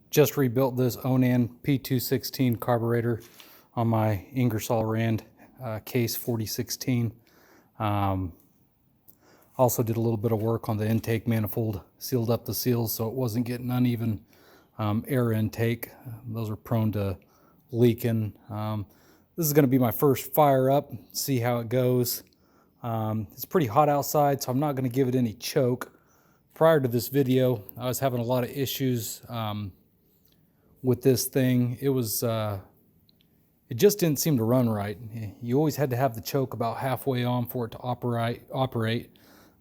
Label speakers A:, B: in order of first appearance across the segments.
A: Just rebuilt this Onan P216 carburetor on my Ingersoll Rand case 4016. Also did a little bit of work on the intake manifold, sealed up the seals so it wasn't getting uneven air intake. Those are prone to leaking. This is going to be my first fire up, see how it goes. It's pretty hot outside, so I'm not going to give it any choke. Prior to this video, I was having a lot of issues with this thing. It just didn't seem to run right. You always had to have the choke about halfway on for it to operate.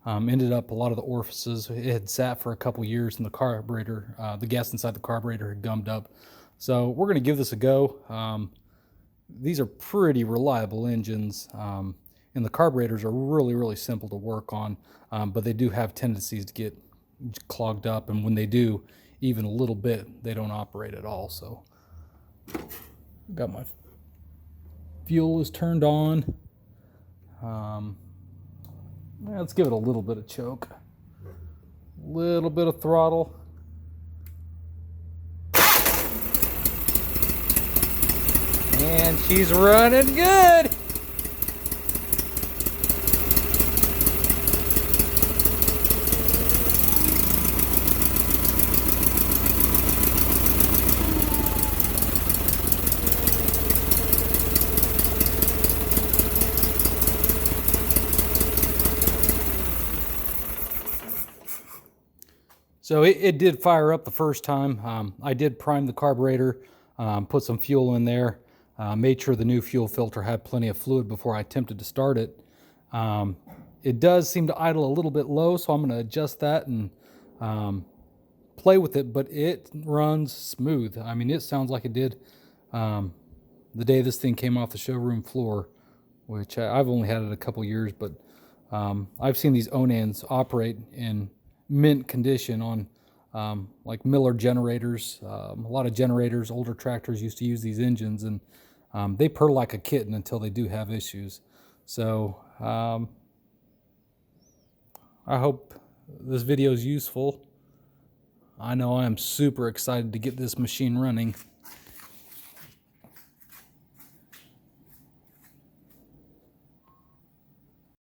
A: Ended up a lot of the orifices, it had sat for a couple years, and the carburetor, the gas inside the carburetor had gummed up. So we're going to give this a go. These are pretty reliable engines, and the carburetors are really simple to work on, but they do have tendencies to get clogged up, and when they do, even a little bit, they don't operate at all. So got my fuel is turned on. Let's give it a little bit of choke, a little bit of throttle. And she's running good. So it did fire up the first time. I did prime the carburetor, put some fuel in there, made sure the new fuel filter had plenty of fluid before I attempted to start it. It does seem to idle a little bit low, so I'm going to adjust that and play with it, but it runs smooth. I mean, it sounds like it did the day this thing came off the showroom floor, which I've only had it a couple years, but I've seen these Onans operate in mint condition on like Miller generators. A lot of generators, older tractors used to use these engines, and they purr like a kitten until they do have issues. So I hope this video is useful. I know I am super excited to get this machine running.